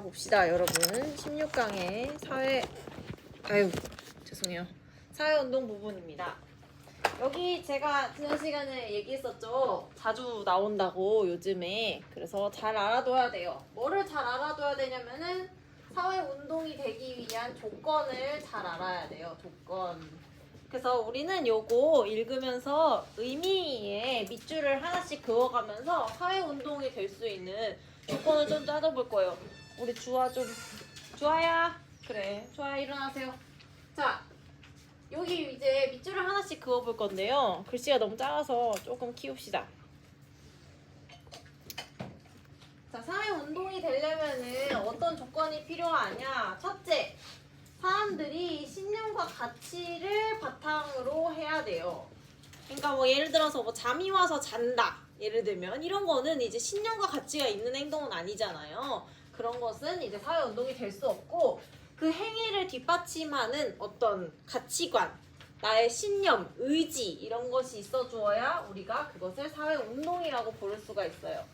봅시다 여러분. 16강의 죄송해요. 사회운동 부분입니다. 여기 제가 지난 시간에 얘기했었죠. 자주 나온다고 요즘에. 그래서 잘 알아둬야 돼요. 뭐를 잘 알아둬야 되냐면은 사회운동이 되기 위한 조건을 잘 알아야 돼요. 조건. 그래서 우리는 요거 읽으면서 의미의 밑줄을 하나씩 그어가면서 사회운동이 될 수 있는 조건을 좀 따져볼 거예요. 우리 주아야. 그래, 주아야 일어나세요. 자, 여기 이제 밑줄을 하나씩 그어볼 건데요. 글씨가 너무 작아서 조금 키웁시다. 자, 사회운동이 되려면은 어떤 조건이 필요하냐? 첫째, 사람들이 신념과 가치를 바탕으로 해야 돼요. 그러니까 뭐 예를 들어서 뭐 잠이 와서 잔다. 예를 들면 이런 거는 이제 신념과 가치가 있는 행동은 아니잖아요. 그런 것은 이제 사회운동이 될 수 없고 그 행위를 뒷받침하는 어떤 가치관, 나의 신념, 의지 이런 것이 있어 주어야 우리가 그것을 사회운동이라고 부를 수가 있어요.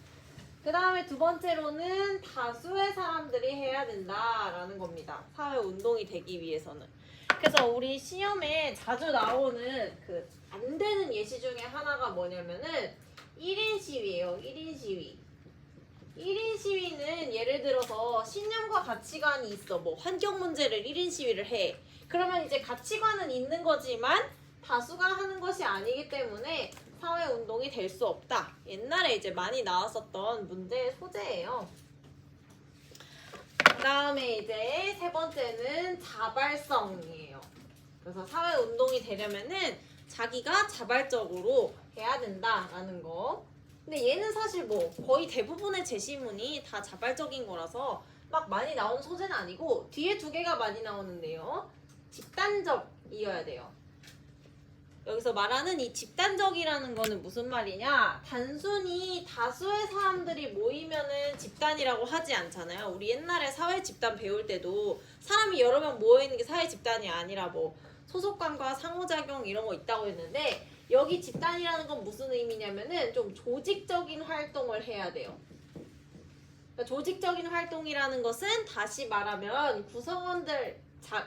그 다음에 두 번째로는 다수의 사람들이 해야 된다라는 겁니다. 사회운동이 되기 위해서는. 그래서 우리 시험에 자주 나오는 그 안 되는 예시 중에 하나가 뭐냐면은 1인 시위예요. 1인 시위. 1인 시위는 예를 들어서 신념과 가치관이 있어. 뭐 환경 문제를 1인 시위를 해. 그러면 이제 가치관은 있는 거지만 다수가 하는 것이 아니기 때문에 사회운동이 될 수 없다. 옛날에 이제 많이 나왔었던 문제의 소재예요. 그 다음에 이제 세 번째는 자발성이에요. 그래서 사회운동이 되려면은 자기가 자발적으로 해야 된다라는 거. 근데 얘는 사실 뭐 거의 대부분의 제시문이 다 자발적인 거라서 막 많이 나온 소재는 아니고 뒤에 두 개가 많이 나오는데요. 집단적이어야 돼요. 여기서 말하는 이 집단적이라는 거는 무슨 말이냐? 단순히 다수의 사람들이 모이면은 집단이라고 하지 않잖아요. 우리 옛날에 사회 집단 배울 때도 사람이 여러 명 모여있는 게 사회 집단이 아니라 뭐 소속감과 상호작용 이런 거 있다고 했는데 여기 집단이라는 건 무슨 의미냐면은 좀 조직적인 활동을 해야 돼요. 그러니까 조직적인 활동이라는 것은 다시 말하면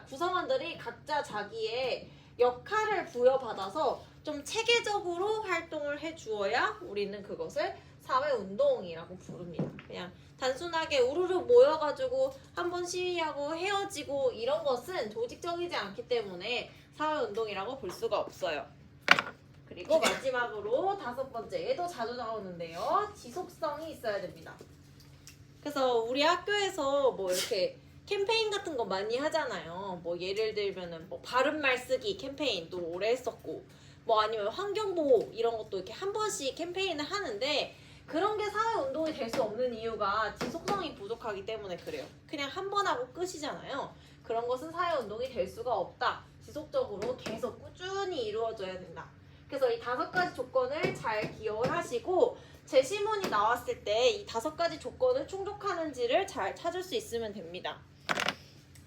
구성원들이 각자 자기의 역할을 부여받아서 좀 체계적으로 활동을 해주어야 우리는 그것을 사회운동이라고 부릅니다. 그냥 단순하게 우르르 모여가지고 한번 시위하고 헤어지고 이런 것은 조직적이지 않기 때문에 사회운동이라고 볼 수가 없어요. 그리고 마지막으로 다섯 번째, 얘도 자주 나오는데요. 지속성이 있어야 됩니다. 그래서 우리 학교에서 뭐 이렇게 캠페인 같은 거 많이 하잖아요. 뭐 예를 들면은 뭐 바른말 쓰기 캠페인도 오래 했었고 뭐 아니면 환경보호 이런 것도 이렇게 한 번씩 캠페인을 하는데 그런 게 사회운동이 될 수 없는 이유가 지속성이 부족하기 때문에 그래요. 그냥 한 번 하고 끝이잖아요. 그런 것은 사회운동이 될 수가 없다. 지속적으로 계속 꾸준히 이루어져야 된다. 그래서 이 다섯 가지 조건을 잘 기억을 하시고 제시문이 나왔을 때 이 다섯 가지 조건을 충족하는지를 잘 찾을 수 있으면 됩니다.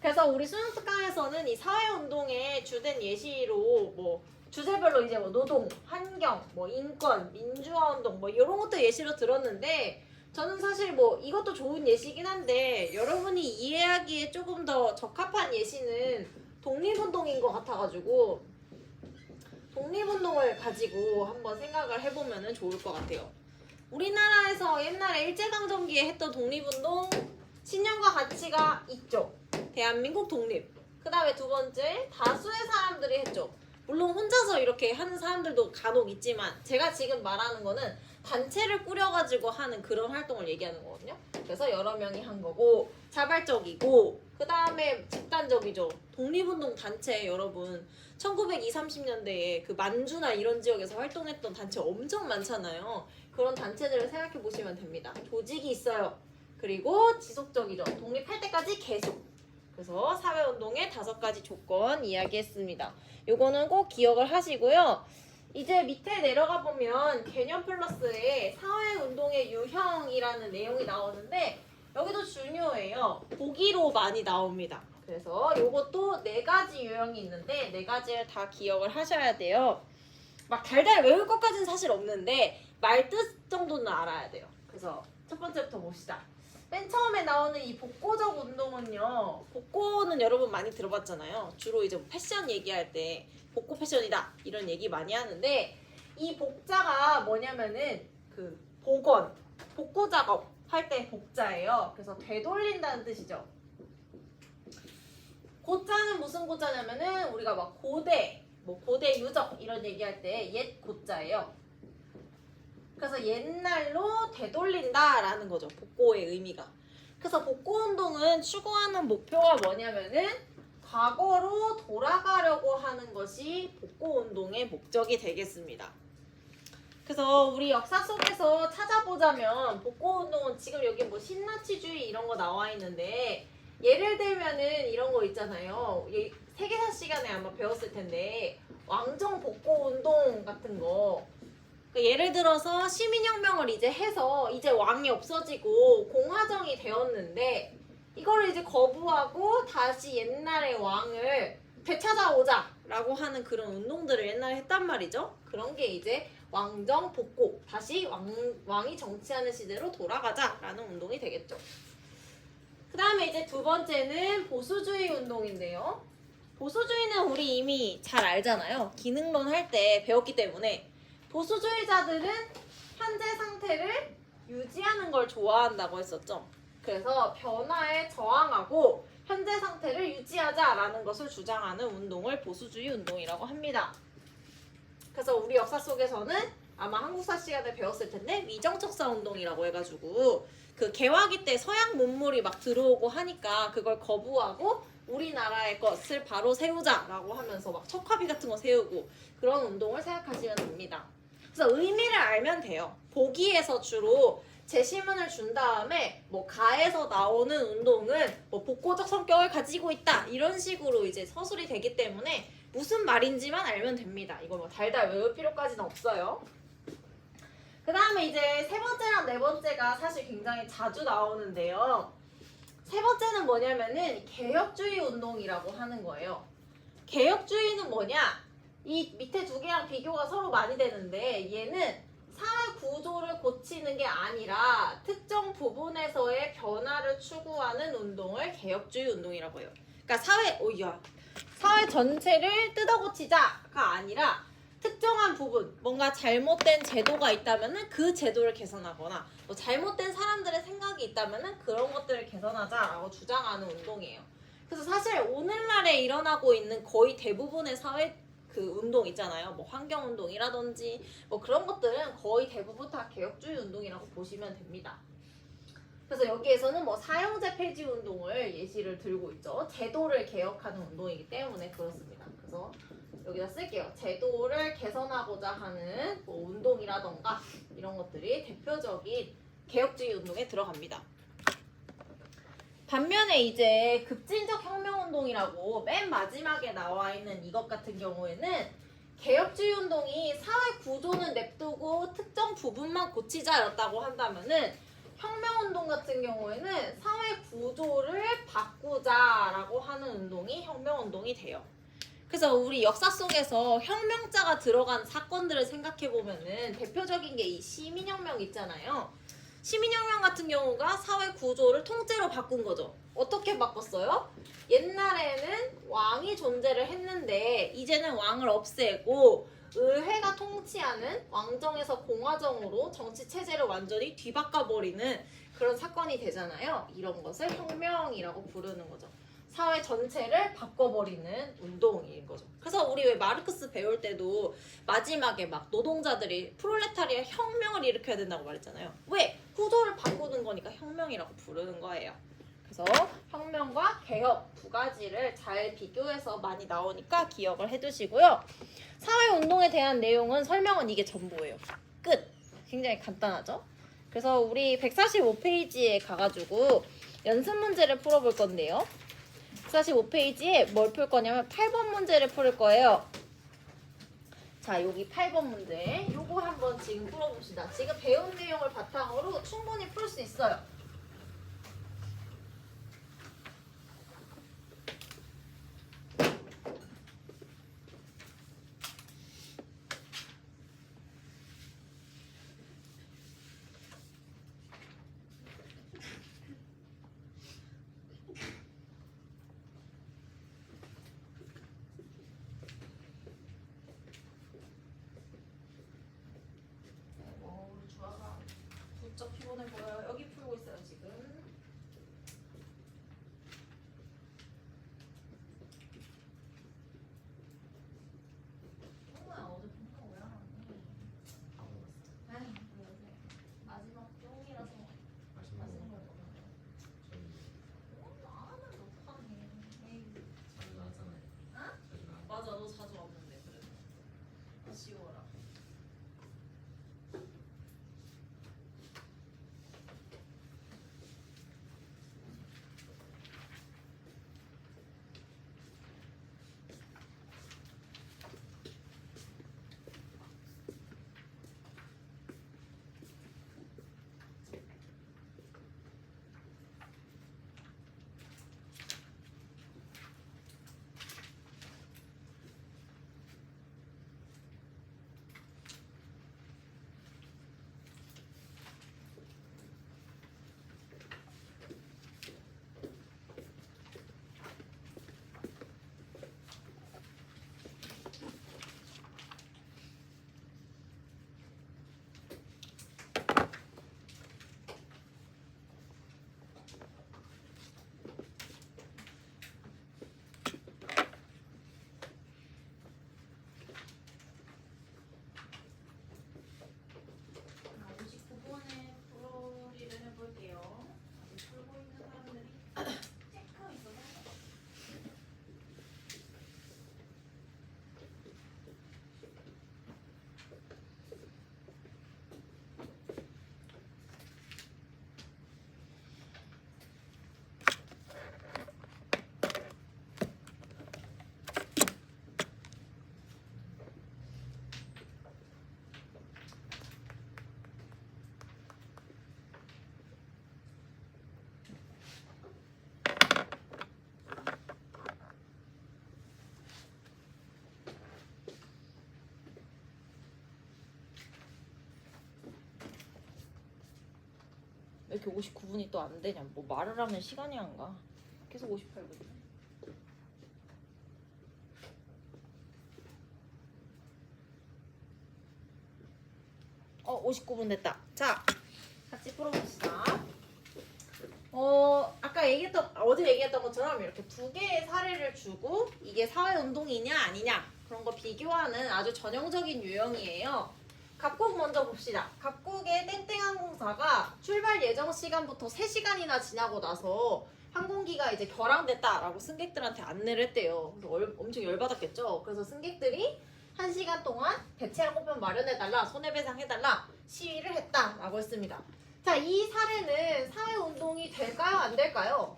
그래서 우리 수능 특강에서는 이 사회운동의 주된 예시로 뭐 주제별로 이제 뭐 노동, 환경, 뭐 인권, 민주화운동 뭐 이런 것도 예시로 들었는데 저는 사실 뭐 이것도 좋은 예시긴 한데 여러분이 이해하기에 조금 더 적합한 예시는 독립운동인 것 같아가지고 독립운동을 가지고 한번 생각을 해보면 좋을 것 같아요. 우리나라에서 옛날에 일제강점기에 했던 독립운동 신념과 가치가 있죠. 대한민국 독립. 그 다음에 두 번째 다수의 사람들이 했죠. 물론 혼자서 이렇게 하는 사람들도 간혹 있지만 제가 지금 말하는 거는 단체를 꾸려가지고 하는 그런 활동을 얘기하는 거거든요. 그래서 여러 명이 한 거고 자발적이고 그 다음에 집단적이죠. 독립운동 단체 여러분 1920, 30년대에 그 만주나 이런 지역에서 활동했던 단체 엄청 많잖아요. 그런 단체들을 생각해 보시면 됩니다. 조직이 있어요. 그리고 지속적이죠. 독립할 때까지 계속. 그래서 사회운동의 다섯 가지 조건 이야기했습니다. 요거는 꼭 기억을 하시고요. 이제 밑에 내려가 보면 개념 플러스에 사회운동의 유형이라는 내용이 나오는데 여기도 중요해요. 보기로 많이 나옵니다. 그래서 요것도 네 가지 유형이 있는데 네 가지를 다 기억을 하셔야 돼요. 막 달달 외울 것까지는 사실 없는데 말 뜻 정도는 알아야 돼요. 그래서 첫 번째부터 봅시다. 맨 처음에 나오는 이 복고적 운동은요. 복고는 여러분 많이 들어봤잖아요. 주로 이제 패션 얘기할 때 복고 패션이다 이런 얘기 많이 하는데 이 복자가 뭐냐면은 그 복원, 복고 작업 할 때 복자예요. 그래서 되돌린다는 뜻이죠. 고자는 무슨 고자냐면은 우리가 막 고대, 뭐 고대 유적 이런 얘기할 때 옛 고자예요. 그래서 옛날로 되돌린다라는 거죠. 복고의 의미가. 그래서 복고 운동은 추구하는 목표가 뭐냐면은 과거로 돌아가려고 하는 것이 복고 운동의 목적이 되겠습니다. 그래서 우리 역사 속에서 찾아보자면 복고 운동은 지금 여기 뭐 신나치주의 이런 거 나와 있는데 예를 들면은 이런 거 있잖아요. 세계사 시간에 아마 배웠을 텐데 왕정 복고 운동 같은 거. 그러니까 예를 들어서 시민혁명을 이제 해서 이제 왕이 없어지고 공화정이 되었는데 이거를 이제 거부하고 다시 옛날의 왕을 되찾아오자라고 하는 그런 운동들을 옛날에 했단 말이죠. 그런 게 이제 왕정 복고, 다시 왕이 정치하는 시대로 돌아가자라는 운동이 되겠죠. 그 다음에 이제 두 번째는 보수주의 운동인데요. 보수주의는 우리 이미 잘 알잖아요. 기능론 할 때 배웠기 때문에 보수주의자들은 현재 상태를 유지하는 걸 좋아한다고 했었죠. 그래서 변화에 저항하고 현재 상태를 유지하자라는 것을 주장하는 운동을 보수주의 운동이라고 합니다. 그래서 우리 역사 속에서는 아마 한국사 시간에 배웠을 텐데 위정척사 운동이라고 해가지고 그 개화기 때 서양 문물이 막 들어오고 하니까 그걸 거부하고 우리나라의 것을 바로 세우자라고 하면서 막 척화비 같은 거 세우고 그런 운동을 생각하시면 됩니다. 그래서 의미를 알면 돼요. 보기에서 주로 제시문을 준 다음에 뭐 가에서 나오는 운동은 뭐 복고적 성격을 가지고 있다 이런 식으로 이제 서술이 되기 때문에 무슨 말인지만 알면 됩니다. 이거 뭐 달달 외울 필요까지는 없어요. 그 다음에 이제 세 번째랑 네 번째가 사실 굉장히 자주 나오는데요. 세 번째는 뭐냐면은 개혁주의 운동이라고 하는 거예요. 개혁주의는 뭐냐? 이 밑에 두 개랑 비교가 서로 많이 되는데 얘는 사회 구조를 고치는 게 아니라 특정 부분에서의 변화를 추구하는 운동을 개혁주의 운동이라고 해요. 그러니까 사회 전체를 뜯어고치자가 아니라 특정한 부분, 뭔가 잘못된 제도가 있다면은 그 제도를 개선하거나 뭐 잘못된 사람들의 생각이 있다면은 그런 것들을 개선하자라고 주장하는 운동이에요. 그래서 사실 오늘날에 일어나고 있는 거의 대부분의 사회 그 운동 있잖아요. 뭐 환경운동이라든지 뭐 그런 것들은 거의 대부분 다 개혁주의 운동이라고 보시면 됩니다. 그래서 여기에서는 뭐 사형제 폐지 운동을 예시를 들고 있죠. 제도를 개혁하는 운동이기 때문에 그렇습니다. 그래서 여기다 쓸게요. 제도를 개선하고자 하는 뭐 운동이라던가 이런 것들이 대표적인 개혁주의 운동에 들어갑니다. 반면에 이제 급진적 혁명운동이라고 맨 마지막에 나와 있는 이것 같은 경우에는 개혁주의 운동이 사회 구조는 냅두고 특정 부분만 고치자였다고 한다면은 혁명운동 같은 경우에는 사회 구조를 바꾸자라고 하는 운동이 혁명운동이 돼요. 그래서 우리 역사 속에서 혁명자가 들어간 사건들을 생각해보면은 대표적인 게 이 시민혁명 있잖아요. 시민혁명 같은 경우가 사회 구조를 통째로 바꾼 거죠. 어떻게 바꿨어요? 옛날에는 왕이 존재를 했는데 이제는 왕을 없애고 의회가 통치하는 왕정에서 공화정으로 정치 체제를 완전히 뒤바꿔버리는 그런 사건이 되잖아요. 이런 것을 혁명이라고 부르는 거죠. 사회 전체를 바꿔버리는 운동인 거죠. 그래서 우리 왜 마르크스 배울 때도 마지막에 막 노동자들이 프롤레타리아 혁명을 일으켜야 된다고 말했잖아요. 왜? 구조를 바꾸는 거니까 혁명이라고 부르는 거예요. 그래서 혁명과 개혁 두 가지를 잘 비교해서 많이 나오니까 기억을 해두시고요. 사회운동에 대한 내용은 설명은 이게 전부예요. 끝! 굉장히 간단하죠? 그래서 우리 145페이지에 가가지고 연습 문제를 풀어볼 건데요. 145페이지에 뭘 풀 거냐면 8번 문제를 풀 거예요. 자, 여기 8번 문제. 요거 한번 지금 풀어봅시다. 지금 배운 내용을 바탕으로 충분히 풀 수 있어요. 이렇게 59분이 또 안 되냐? 뭐 말을 하면 시간이 안 가. 계속 58분. 59분 됐다. 자, 같이 풀어봅시다. 아까 어제 얘기했던 것처럼 이렇게 두 개의 사례를 주고 이게 사회운동이냐 아니냐 그런 거 비교하는 아주 전형적인 유형이에요. 각국 먼저 봅시다. 각국의 땡땡항공사가 출발 예정 시간부터 3시간이나 지나고 나서 항공기가 이제 결항됐다라고 승객들한테 안내를 했대요. 그래서 엄청 열받았겠죠. 그래서 승객들이 1시간 동안 대체항공편 마련해달라, 손해배상해달라 시위를 했다라고 했습니다. 자, 이 사례는 사회운동이 될까요? 안 될까요?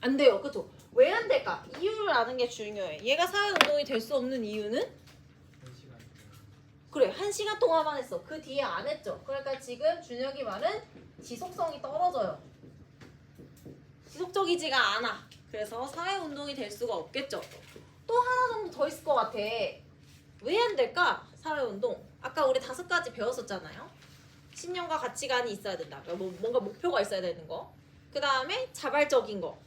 안 돼요. 그쵸? 왜 안 될까? 이유를 아는 게 중요해. 얘가 사회운동이 될 수 없는 이유는? 그래, 1시간 동안만 했어. 그 뒤에 안 했죠. 그러니까 지금 준혁이 말은 지속성이 떨어져요. 지속적이지가 않아. 그래서 사회운동이 될 수가 없겠죠. 또 하나 정도 더 있을 것 같아. 왜 안 될까? 사회운동. 아까 우리 5가지 배웠었잖아요. 신념과 가치관이 있어야 된다. 그러니까 뭔가 목표가 있어야 되는 거. 그 다음에 자발적인 거.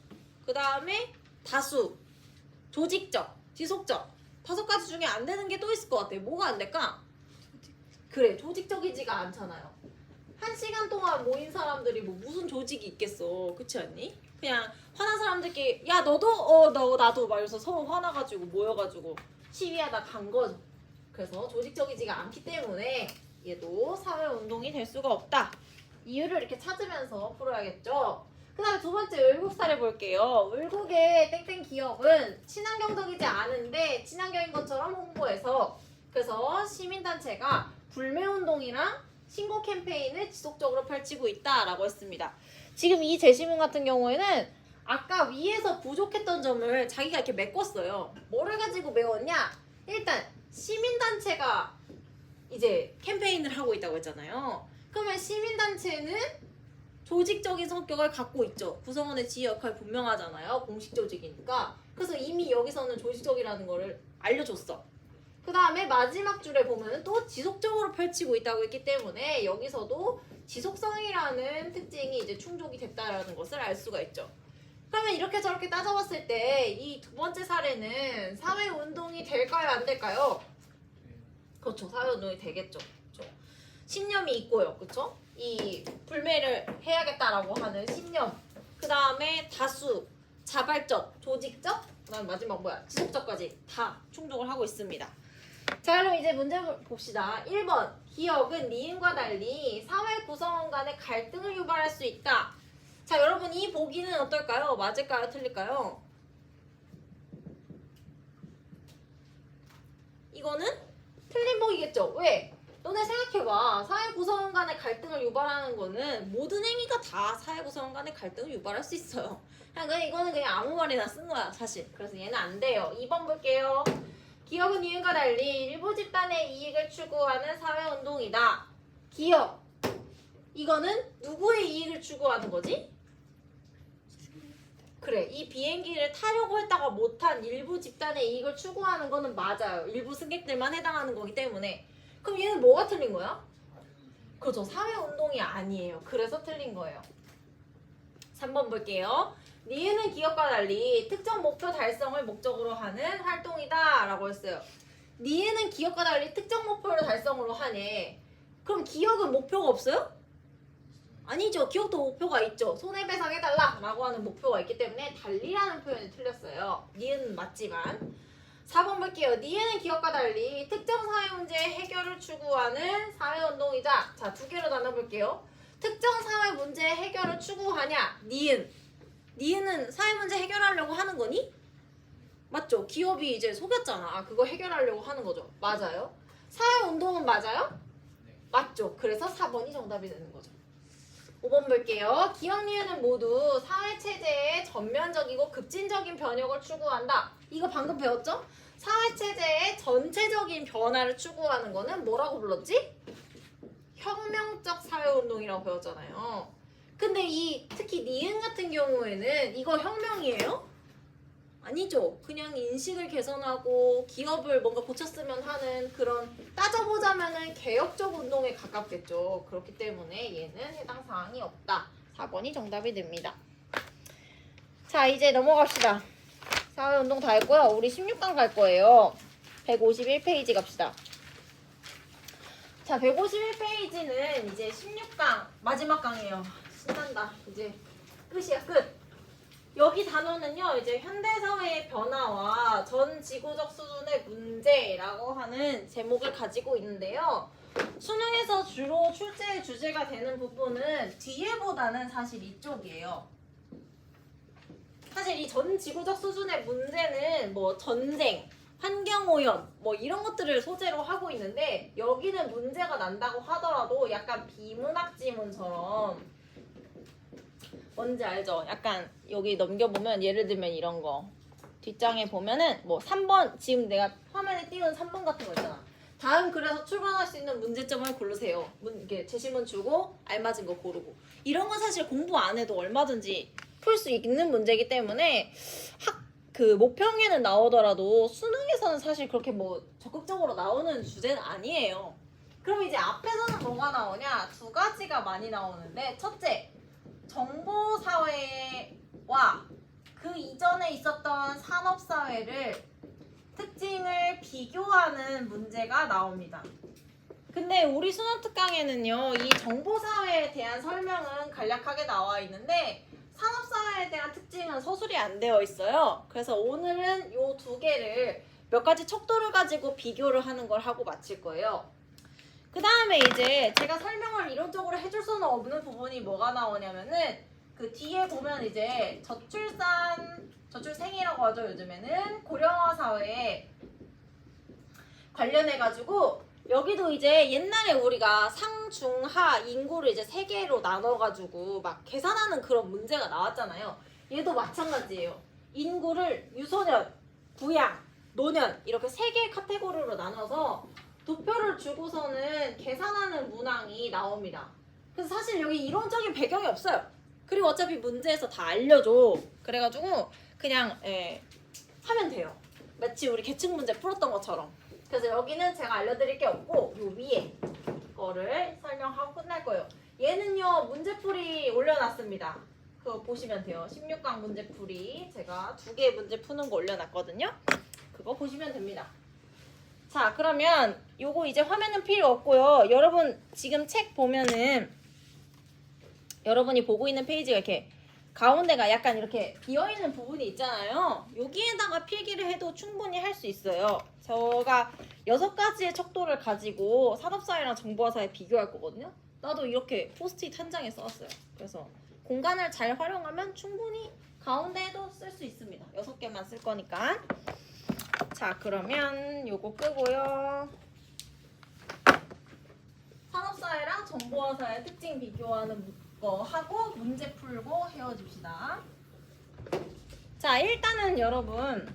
그 다음에 다수, 조직적, 지속적. 5가지 중에 안 되는 게 또 있을 것 같아. 뭐가 안 될까? 그래, 조직적이지가 않잖아요. 1시간 동안 모인 사람들이 뭐 무슨 조직이 있겠어. 그렇지 않니? 그냥 화난 사람들끼리 야 너도? 나도 막 이러면서 서로 화나가지고 모여가지고 시위하다 간 거죠. 그래서 조직적이지가 않기 때문에 얘도 사회운동이 될 수가 없다. 이유를 이렇게 찾으면서 풀어야겠죠. 그 다음에 두 번째 을국 사례 볼게요. 을국의 땡땡 기업은 친환경적이지 않은데 친환경인 것처럼 홍보해서 그래서 시민단체가 불매운동이랑 신고 캠페인을 지속적으로 펼치고 있다라고 했습니다. 지금 이 제시문 같은 경우에는 아까 위에서 부족했던 점을 자기가 이렇게 메꿨어요. 뭐를 가지고 메웠냐? 일단 시민단체가 이제 캠페인을 하고 있다고 했잖아요. 그러면 시민단체는 조직적인 성격을 갖고 있죠. 구성원의 지휘 역할이 분명하잖아요. 공식 조직이니까. 그래서 이미 여기서는 조직적이라는 거를 알려줬어. 그 다음에 마지막 줄에 보면 또 지속적으로 펼치고 있다고 했기 때문에 여기서도 지속성이라는 특징이 이제 충족이 됐다라는 것을 알 수가 있죠. 그러면 이렇게 저렇게 따져봤을 때 이 두 번째 사례는 사회운동이 될까요? 안 될까요? 그렇죠. 사회운동이 되겠죠. 그렇죠. 신념이 있고요. 그렇죠? 이 불매를 해야겠다라고 하는 신념. 그 다음에 다수, 자발적, 조직적, 그 다음에 마지막 지속적까지 다 충족을 하고 있습니다. 자, 그럼 이제 문제 봅시다. 1번. 기업은 니은과 달리 사회 구성원 간의 갈등을 유발할 수 있다. 자, 여러분 이 보기는 어떨까요? 맞을까요? 틀릴까요? 이거는 틀린 보기겠죠? 왜? 너네 생각해봐. 사회 구성원 간의 갈등을 유발하는 거는 모든 행위가 다 사회 구성원 간의 갈등을 유발할 수 있어요. 이거는 그냥 아무 말이나 쓴 거야, 사실. 그래서 얘는 안 돼요. 2번 볼게요. 기업은 이윤과 달리 일부 집단의 이익을 추구하는 사회운동이다. 기업. 이거는 누구의 이익을 추구하는 거지? 그래, 이 비행기를 타려고 했다가 못한 일부 집단의 이익을 추구하는 거는 맞아요. 일부 승객들만 해당하는 거기 때문에. 그럼 얘는 뭐가 틀린 거야? 그죠, 사회운동이 아니에요. 그래서 틀린 거예요. 3번 볼게요. 니은은 기업과 달리 특정 목표 달성을 목적으로 하는 활동이다 라고 했어요. 니은은 기업과 달리 특정 목표를 달성으로 하네. 그럼 기업은 목표가 없어요? 아니죠. 기업도 목표가 있죠. 손해배상 해달라 라고 하는 목표가 있기 때문에 달리라는 표현이 틀렸어요. 니은은 맞지만. 4번 볼게요. 니은은 기업과 달리 특정 사회문제 해결을 추구하는 사회운동이다. 자, 두 개로 나눠볼게요. 특정 사회문제 해결을 추구하냐? 니은은 사회문제 해결하려고 하는 거니? 맞죠? 기업이 이제 속였잖아. 그거 해결하려고 하는 거죠. 맞아요. 사회운동은 맞아요? 네. 맞죠. 그래서 4번이 정답이 되는 거죠. 5번 볼게요. 기업 니은은 모두 사회체제의 전면적이고 급진적인 변혁을 추구한다. 이거 방금 배웠죠? 사회체제의 전체적인 변화를 추구하는 거는 뭐라고 불렀지? 혁명적 사회운동이라고 배웠잖아요. 근데 특히 니은 같은 경우에는 이거 혁명이에요? 아니죠. 그냥 인식을 개선하고 기업을 뭔가 고쳤으면 하는 그런 따져보자면은 개혁적 운동에 가깝겠죠. 그렇기 때문에 얘는 해당 사항이 없다. 4번이 정답이 됩니다. 자, 이제 넘어갑시다. 사회운동 다 했고요. 우리 16강 갈 거예요. 151페이지 갑시다. 자, 151페이지는 이제 16강 마지막 강이에요. 신난다. 이제 끝이야, 끝. 여기 단어는요, 이제 현대사회의 변화와 전 지구적 수준의 문제라고 하는 제목을 가지고 있는데요. 수능에서 주로 출제의 주제가 되는 부분은 뒤에보다는 사실 이쪽이에요. 사실 이 전 지구적 수준의 문제는 뭐 전쟁, 환경오염 뭐 이런 것들을 소재로 하고 있는데 여기는 문제가 난다고 하더라도 약간 비문학 지문처럼 뭔지 알죠? 약간 여기 넘겨보면 예를 들면 이런 거 뒷장에 보면은 뭐 3번 지금 내가 화면에 띄운 3번 같은 거 있잖아. 다음 글에서 출발할 수 있는 문제점을 고르세요. 이렇게 제시문 주고 알맞은 거 고르고 이런 건 사실 공부 안 해도 얼마든지 풀 수 있는 문제이기 때문에 그 목평에는 나오더라도 수능에서는 사실 그렇게 뭐 적극적으로 나오는 주제는 아니에요. 그럼 이제 앞에서는 뭐가 나오냐? 두 가지가 많이 나오는데 첫째, 정보사회와 그 이전에 있었던 산업사회를 특징을 비교하는 문제가 나옵니다. 근데 우리 수능 특강에는요, 이 정보사회에 대한 설명은 간략하게 나와 있는데 산업사회에 대한 특징은 서술이 안 되어 있어요. 그래서 오늘은 이 두 개를 몇 가지 척도를 가지고 비교를 하는 걸 하고 마칠 거예요. 그 다음에 이제 제가 설명을 이론적으로 해줄 수는 없는 부분이 뭐가 나오냐면은 그 뒤에 보면 이제 저출생이라고 하죠. 요즘에는 고령화 사회에 관련해가지고 여기도 이제 옛날에 우리가 상, 중, 하 인구를 이제 세 개로 나눠가지고 막 계산하는 그런 문제가 나왔잖아요. 얘도 마찬가지예요. 인구를 유소년, 부양, 노년 이렇게 세 개의 카테고리로 나눠서 도표를 주고서는 계산하는 문항이 나옵니다. 그래서 사실 여기 이론적인 배경이 없어요. 그리고 어차피 문제에서 다 알려줘. 그래가지고 그냥 하면 돼요. 마치 우리 계층 문제 풀었던 것처럼. 그래서 여기는 제가 알려드릴 게 없고 요 위에 거를 설명하고 끝날 거예요. 얘는요 문제풀이 올려놨습니다. 그거 보시면 돼요. 16강 문제풀이 제가 2개의 문제 푸는 거 올려놨거든요. 그거 보시면 됩니다. 자, 그러면 요거 이제 화면은 필요 없고요. 여러분 지금 책 보면은 여러분이 보고 있는 페이지가 이렇게 가운데가 약간 이렇게 비어있는 부분이 있잖아요. 여기에다가 필기를 해도 충분히 할 수 있어요. 제가 6가지의 척도를 가지고 산업사회랑 정보화사회 비교할 거거든요. 나도 이렇게 포스트잇 한 장에 써왔어요. 그래서 공간을 잘 활용하면 충분히 가운데에도 쓸 수 있습니다. 6개만 쓸 거니까. 자, 그러면 요거 끄고요. 산업사회랑 정보화사회 특징 비교하는 거 하고 문제 풀고 헤어집시다. 자, 일단은 여러분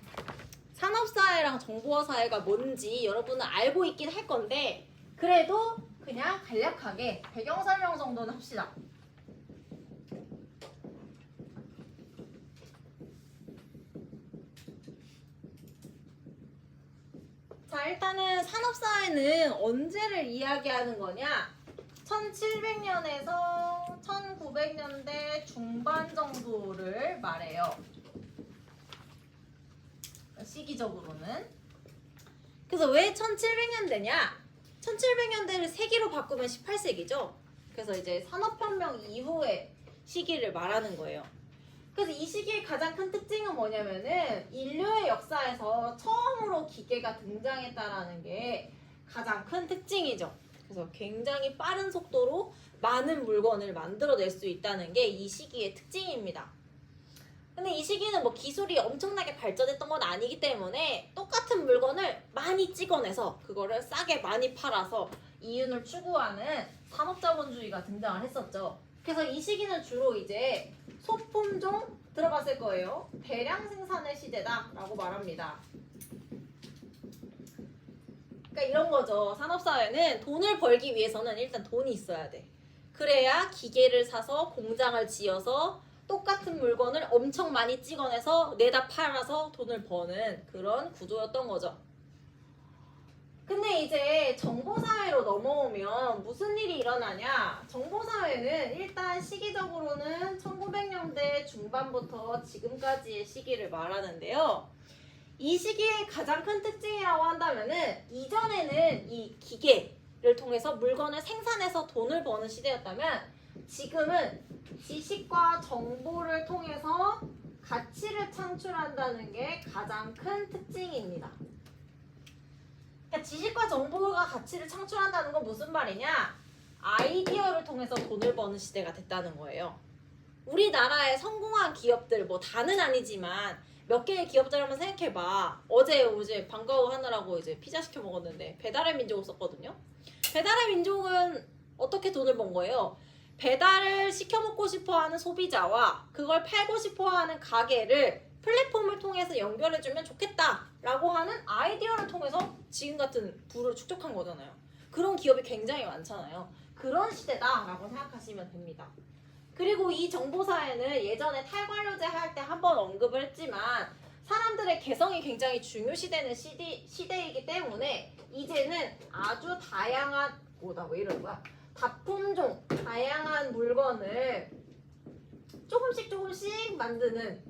산업사회랑 정보화사회가 뭔지 여러분은 알고 있긴 할 건데 그래도 그냥 간략하게 배경 설명 정도는 합시다. 자, 일단은 산업사회는 언제를 이야기하는 거냐? 1700년에서 1900년대 중반 정도를 말해요. 시기적으로는. 그래서 왜 1700년대냐? 1700년대를 세기로 바꾸면 18세기죠. 그래서 이제 산업혁명 이후의 시기를 말하는 거예요. 그래서 이 시기의 가장 큰 특징은 뭐냐면은 인류의 역사에서 처음으로 기계가 등장했다라는 게 가장 큰 특징이죠. 그래서 굉장히 빠른 속도로 많은 물건을 만들어낼 수 있다는 게 이 시기의 특징입니다. 근데 이 시기는 뭐 기술이 엄청나게 발전했던 건 아니기 때문에 똑같은 물건을 많이 찍어내서 그거를 싸게 많이 팔아서 이윤을 추구하는 산업자본주의가 등장을 했었죠. 그래서 이 시기는 주로 이제 소품종 들어봤을 거예요. 대량 생산의 시대다라고 말합니다. 그러니까 이런 거죠. 산업사회는 돈을 벌기 위해서는 일단 돈이 있어야 돼. 그래야 기계를 사서 공장을 지어서 똑같은 물건을 엄청 많이 찍어내서 내다 팔아서 돈을 버는 그런 구조였던 거죠. 근데 이제 정보사회로 넘어오면 무슨 일이 일어나냐? 정보사회는 일단 시기적으로는 1900년대 중반부터 지금까지의 시기를 말하는데요. 이 시기의 가장 큰 특징이라고 한다면은 이전에는 이 기계를 통해서 물건을 생산해서 돈을 버는 시대였다면 지금은 지식과 정보를 통해서 가치를 창출한다는 게 가장 큰 특징입니다. 그러니까 지식과 정보가 가치를 창출한다는 건 무슨 말이냐? 아이디어를 통해서 돈을 버는 시대가 됐다는 거예요. 우리나라의 성공한 기업들 뭐 다는 아니지만 몇 개의 기업들 한번 생각해봐. 어제 방과후 하느라고 이제 피자 시켜 먹었는데 배달의 민족을 썼거든요. 배달의 민족은 어떻게 돈을 번 거예요? 배달을 시켜 먹고 싶어하는 소비자와 그걸 팔고 싶어하는 가게를 플랫폼을 통해서 연결해주면 좋겠다라고 하는 아이디어를 통해서 지금 같은 부를 축적한 거잖아요. 그런 기업이 굉장히 많잖아요. 그런 시대다라고 생각하시면 됩니다. 그리고 이 정보사회는 예전에 탈관료제 할 때 한번 언급을 했지만 사람들의 개성이 굉장히 중요시되는 시대이기 때문에 이제는 아주 다양한 왜 이러는 거야? 다품종, 다양한 물건을 조금씩 만드는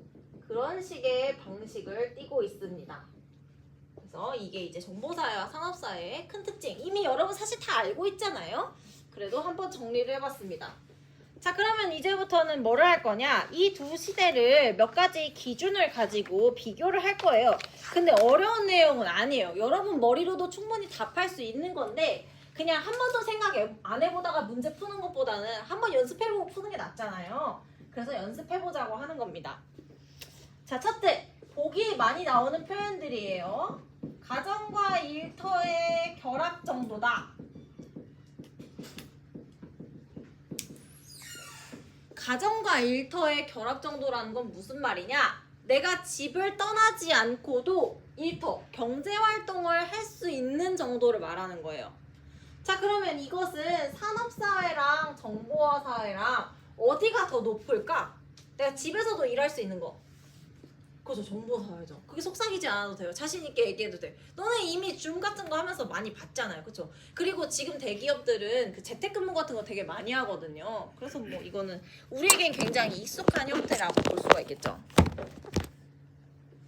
그런 식의 방식을 띠고 있습니다. 그래서 이게 이제 정보사회와 산업사회의 큰 특징. 이미 여러분 사실 다 알고 있잖아요. 그래도 한번 정리를 해봤습니다. 자, 그러면 이제부터는 뭐를 할 거냐? 이 두 시대를 몇 가지 기준을 가지고 비교를 할 거예요. 근데 어려운 내용은 아니에요. 여러분 머리로도 충분히 답할 수 있는 건데 그냥 한 번도 생각 안 해보다가 문제 푸는 것보다는 한번 연습해보고 푸는 게 낫잖아요. 그래서 연습해보자고 하는 겁니다. 자, 첫째, 보기 많이 나오는 표현들이에요. 가정과 일터의 결합 정도다. 가정과 일터의 결합 정도라는 건 무슨 말이냐? 내가 집을 떠나지 않고도 일터, 경제활동을 할 수 있는 정도를 말하는 거예요. 자, 그러면 이것은 산업사회랑 정보화사회랑 어디가 더 높을까? 내가 집에서도 일할 수 있는 거. 그죠, 정보사회죠. 그게 속삭이지 않아도 돼요. 자신 있게 얘기해도 돼. 너네 이미 줌 같은 거 하면서 많이 봤잖아요, 그렇죠? 그리고 지금 대기업들은 그 재택근무 같은 거 되게 많이 하거든요. 그래서 뭐 이거는 우리에겐 굉장히 익숙한 형태라고 볼 수가 있겠죠.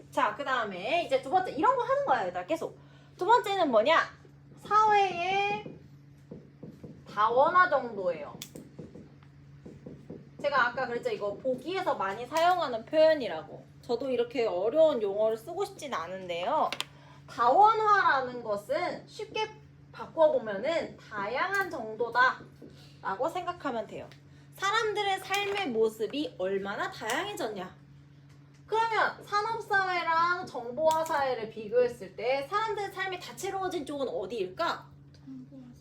자, 그 다음에 이제 두 번째 이런 거 하는 거야, 얘들아. 계속. 두 번째는 뭐냐? 사회의 다원화 정도예요. 제가 아까 그랬죠, 이거 보기에서 많이 사용하는 표현이라고. 저도 이렇게 어려운 용어를 쓰고 싶진 않은데요. 다원화라는 것은 쉽게 바꿔보면은 다양한 정도다 라고 생각하면 돼요. 사람들의 삶의 모습이 얼마나 다양해졌냐. 그러면 산업사회랑 정보화사회를 비교했을 때 사람들의 삶이 다채로워진 쪽은 어디일까?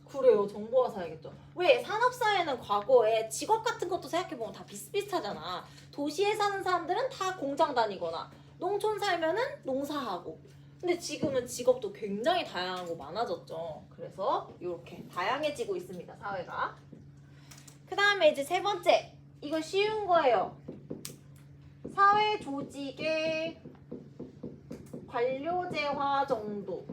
그래요, 정보화사회겠죠. 왜? 산업사회는 과거에 직업 같은 것도 생각해보면 다 비슷비슷하잖아. 도시에 사는 사람들은 다 공장 다니거나 농촌 살면은 농사하고. 근데 지금은 직업도 굉장히 다양하고 많아졌죠. 그래서 이렇게 다양해지고 있습니다, 사회가. 그 다음에 이제 세 번째, 이거 쉬운 거예요. 사회 조직의 관료제화 정도.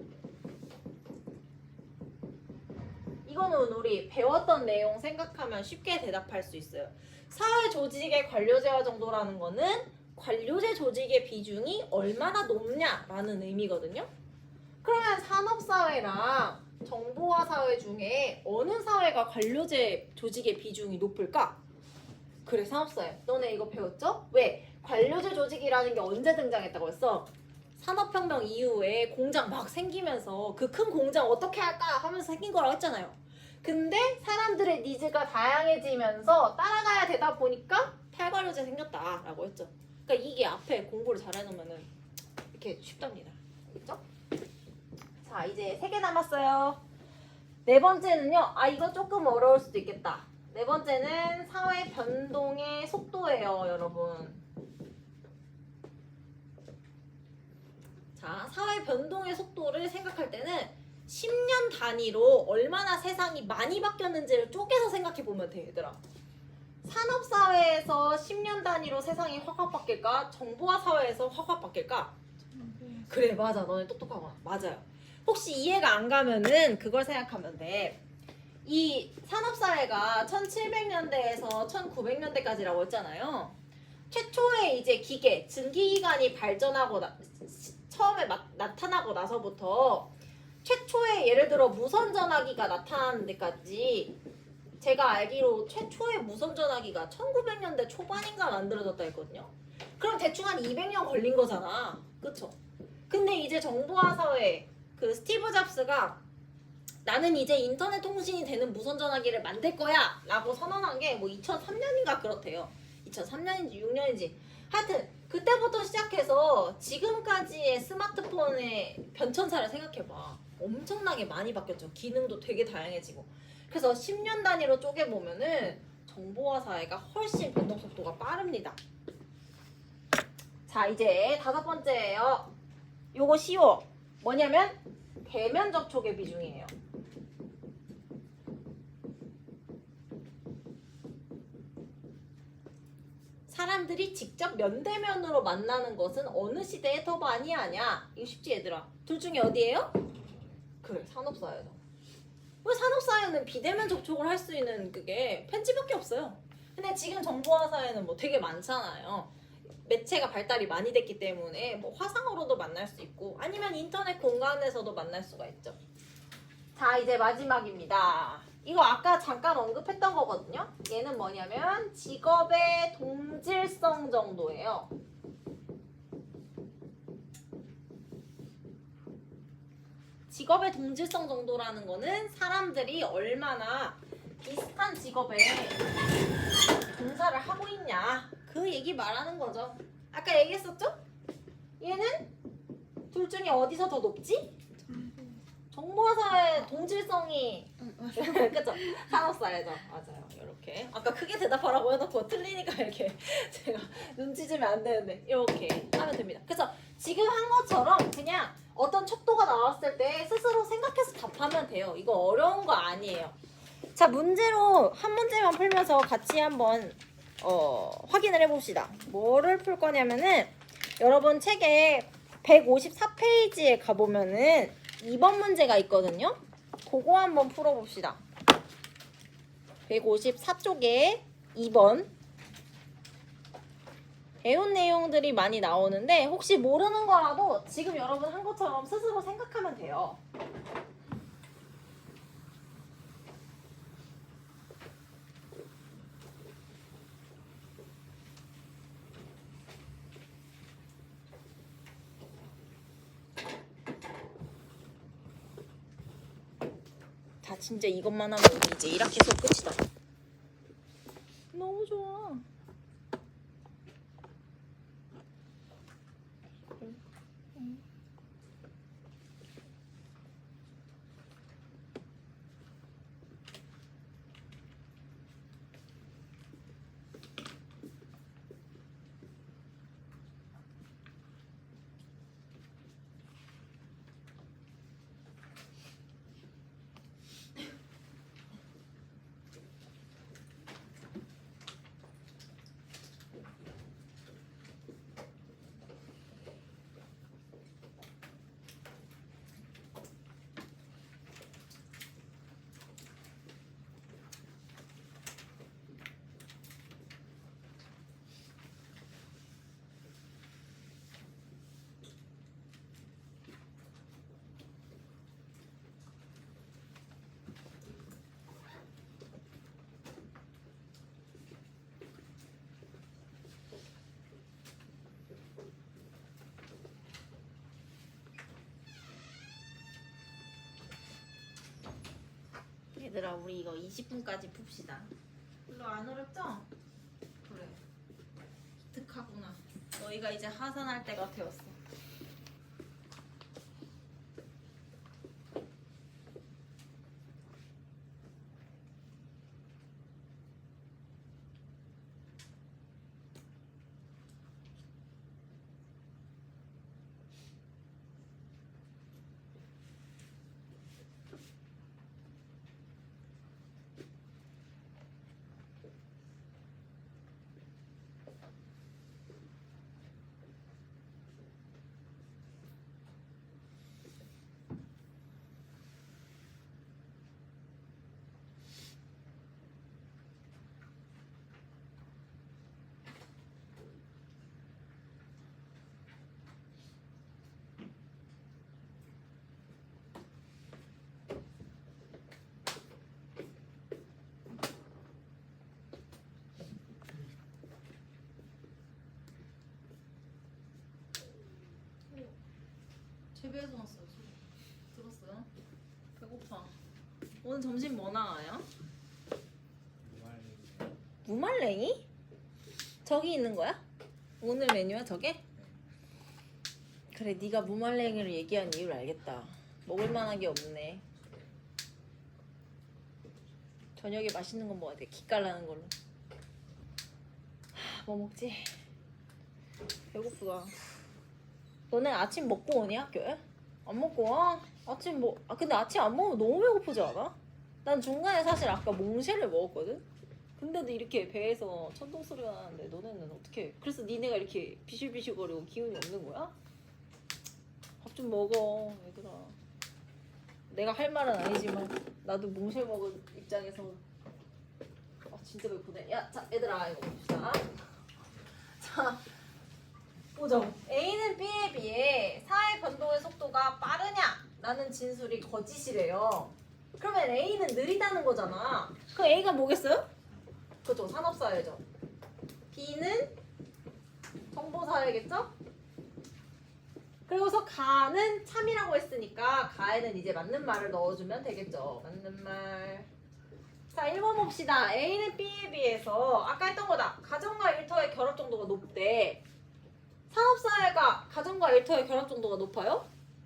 이거는 우리 배웠던 내용 생각하면 쉽게 대답할 수 있어요. 사회 조직의 관료제화 정도라는 거는 관료제 조직의 비중이 얼마나 높냐라는 의미거든요. 그러면 산업사회랑 정보화사회 중에 어느 사회가 관료제 조직의 비중이 높을까? 그래, 산업사회. 너네 이거 배웠죠? 왜? 관료제 조직이라는 게 언제 등장했다고 했어? 산업혁명 이후에 공장 막 생기면서 그 큰 공장 어떻게 할까 하면서 생긴 거라고 했잖아요. 근데 사람들의 니즈가 다양해지면서 따라가야 되다 보니까 탈관료제 생겼다라고 했죠. 그러니까 이게 앞에 공부를 잘 해놓으면 이렇게 쉽답니다. 알겠죠? 자, 이제 3개 남았어요. 네 번째는요. 이거 조금 어려울 수도 있겠다. 네 번째는 사회 변동의 속도예요, 여러분. 자, 사회 변동의 속도를 생각할 때는 10년 단위로 얼마나 세상이 많이 바뀌었는지를 쪼개서 생각해 보면 돼, 얘들아. 산업사회에서 10년 단위로 세상이 확확 바뀔까? 정보화 사회에서 확확 바뀔까? 그래, 맞아. 너네 똑똑하구나. 맞아요. 혹시 이해가 안 가면은 그걸 생각하면 돼. 이 산업사회가 1700년대에서 1900년대까지라고 했잖아요. 최초의 이제 기계, 증기기관이 발전하고 처음에 나타나고 나서부터 최초의 예를 들어 무선전화기가 나타나는 데까지 제가 알기로 최초의 무선전화기가 1900년대 초반인가 만들어졌다 했거든요. 그럼 대충 한 200년 걸린 거잖아. 그쵸? 근데 이제 정보화 사회 그 스티브 잡스가 나는 이제 인터넷 통신이 되는 무선전화기를 만들 거야 라고 선언한 게 뭐 2003년인가 그렇대요. 2003년인지 6년인지 하여튼 그때부터 시작해서 지금까지의 스마트폰의 변천사를 생각해봐. 엄청나게 많이 바뀌었죠. 기능도 되게 다양해지고. 그래서 10년 단위로 쪼개보면은 정보화 사회가 훨씬 변동 속도가 빠릅니다. 자, 이제 5번째예요. 요거 쉬워. 뭐냐면 대면 접촉의 비중이에요. 사람들이 직접 면대면으로 만나는 것은 어느 시대에 더 많이 하냐? 이거 쉽지 얘들아. 둘 중에 어디예요? 그래, 산업사회죠. 왜 산업사회는 비대면 접촉을 할 수 있는 그게 펜지밖에 없어요. 근데 지금 정보화 사회는 뭐 되게 많잖아요. 매체가 발달이 많이 됐기 때문에 뭐 화상으로도 만날 수 있고 아니면 인터넷 공간에서도 만날 수가 있죠. 자, 이제 마지막입니다. 이거 아까 잠깐 언급했던 거거든요. 얘는 뭐냐면 직업의 동질성 정도예요. 직업의 동질성 정도라는 거는 사람들이 얼마나 비슷한 직업에 종사를 하고 있냐 그 얘기 말하는 거죠. 아까 얘기했었죠? 얘는 둘 중에 어디서 더 높지? 정보사회 동질성이 그죠? 산업사회죠. 맞아요. 이렇게 아까 크게 대답하라고 해놓고 틀리니까 이렇게 제가 눈치 주면 안 되는데 이렇게 하면 됩니다. 그래서 지금 한 것처럼 그냥 어떤 척도가 나왔을 때 스스로 생각해서 답하면 돼요. 이거 어려운 거 아니에요. 자, 문제로 한 문제만 풀면서 같이 한번 확인을 해봅시다. 뭐를 풀 거냐면은 여러분 책에 154페이지에 가보면은 2번 문제가 있거든요. 그거 한번 풀어봅시다. 154쪽에 2번 배운 내용들이 많이 나오는데 혹시 모르는 거라도 지금 여러분 한 것처럼 스스로 생각하면 돼요. 다 진짜 이것만 하면 우리 이제 1학기 수업 끝이다. 너무 좋아. 얘들아, 우리 이거 20분까지 풉시다. 별로 안 어렵죠? 그래. 기특하구나. 너희가 이제 하산할 때가 되었어. 재배해서 왔어요. 들었어요? 배고파. 오늘 점심 뭐 나와요? 무말랭이? 저기 있는 거야? 오늘 메뉴야 저게? 그래 네가 무말랭이를 얘기한 이유를 알겠다. 먹을 만한 게 없네. 저녁에 맛있는 거 먹어야 돼. 기깔나는 걸로. 뭐 먹지? 배고프다. 너네 아침 먹고 오니 학교에? 안 먹고 와? 아침 뭐? 근데 아침 안 먹으면 너무 배고프지 않아? 난 중간에 사실 아까 몽쉘을 먹었거든. 근데도 이렇게 배에서 천둥 소리가 나는데 너네는 어떻게? 그래서 니네가 이렇게 비실비실거리고 기운이 없는 거야? 밥 좀 먹어 얘들아. 내가 할 말은 아니지만 나도 몽쉘 먹은 입장에서 진짜 배고프네. 야, 자 얘들아 이거 봅시다. 자 보죠. A는 B에 비해 사회 변동의 속도가 빠르냐? 라는 진술이 거짓이래요. 그러면 A는 느리다는 거잖아. 그럼 A가 뭐겠어요? 그죠, 산업사회죠. B는 정보사회겠죠? 그리고서 가는 참이라고 했으니까 가에는 이제 맞는 말을 넣어주면 되겠죠. 맞는 말. 자 1번 봅시다. A는 B에 비해서 아까 했던 거다. 가정과 일터의 결합 정도가 높대. 산업사회가 가정과 일터의 결합 정도가 높아요?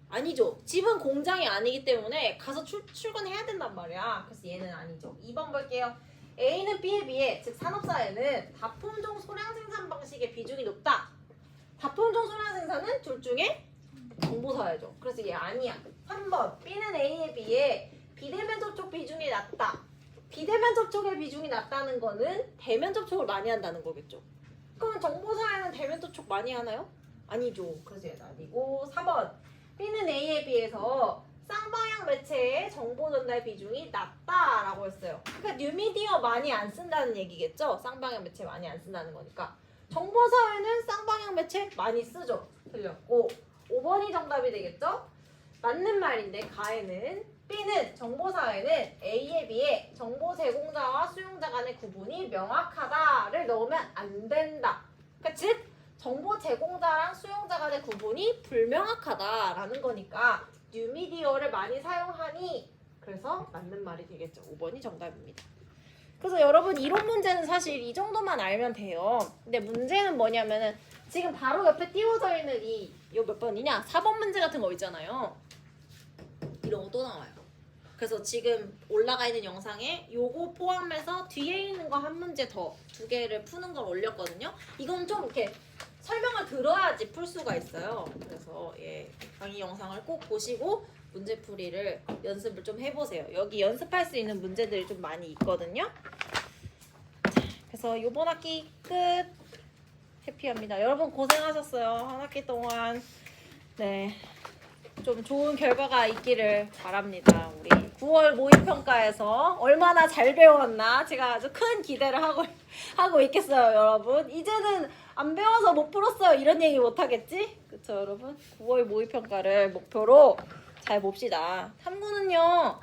아니죠. 집은 공장이 아니기 때문에 가서 출근해야 된단 말이야. 그래서 얘는 아니죠. 2번 볼게요. A는 B에 비해 즉 산업사회는 다품종 소량 생산 방식의 비중이 높다. 다품종 소량 생산은 둘 중에 정보사회죠. 그래서 얘 아니야. 3번 B는 A에 비해 비대면 접촉 비중이 낮다. 비대면 접촉의 비중이 낮다는 거는 대면 접촉을 많이 한다는 거겠죠. 그러면 정보사회는 대면 접촉 많이 하나요? 아니죠. 그래서 얘는 아니고 4번 B는 A에 비해서 쌍방향 매체의 정보 전달 비중이 낮다라고 했어요. 그러니까 뉴미디어 많이 안 쓴다는 얘기겠죠. 쌍방향 매체 많이 안 쓴다는 거니까. 정보사회는 쌍방향 매체 많이 쓰죠. 틀렸고 5번이 정답이 되겠죠. 맞는 말인데 가에는 B는 정보사회는 A에 비해 정보 제공자와 수용자 간의 구분이 명확하다를 넣으면 안 된다. 그러니까 즉 정보 제공자랑 수용자 간의 구분이 불명확하다라는 거니까 뉴미디어를 많이 사용하니 그래서 맞는 말이 되겠죠. 5번이 정답입니다. 그래서 여러분 이론 문제는 사실 이 정도만 알면 돼요. 근데 문제는 뭐냐면은 지금 바로 옆에 띄워져 있는 이거 몇 번이냐? 4번 문제 같은 거 있잖아요. 이런 거 또 나와요. 그래서 지금 올라가 있는 영상에 요거 포함해서 뒤에 있는 거 한 문제 더 2개를 푸는 걸 올렸거든요. 이건 좀 이렇게 설명을 들어야지 풀 수가 있어요. 그래서 강의 영상을 꼭 보시고 문제풀이를 연습을 좀 해보세요. 여기 연습할 수 있는 문제들이 좀 많이 있거든요. 그래서 요번 학기 끝. 해피합니다. 여러분 고생하셨어요. 한 학기 동안. 네. 좀 좋은 결과가 있기를 바랍니다. 우리 9월 모의평가에서 얼마나 잘 배웠나 제가 아주 큰 기대를 하고 있겠어요, 여러분. 이제는 안 배워서 못 풀었어요. 이런 얘기 못 하겠지? 그쵸, 여러분? 9월 모의평가를 목표로 잘 봅시다. 탐구는요,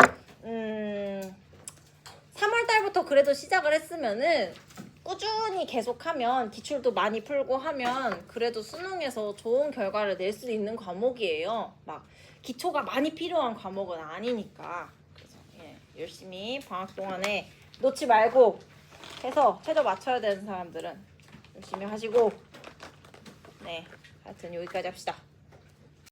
3월 달부터 그래도 시작을 했으면은 꾸준히 계속하면 기출도 많이 풀고 하면 그래도 수능에서 좋은 결과를 낼 수 있는 과목이에요. 막 기초가 많이 필요한 과목은 아니니까. 그래서 열심히 방학 동안에 놓지 말고 해서 최저 맞춰야 되는 사람들은 열심히 하시고 하여튼 여기까지 합시다.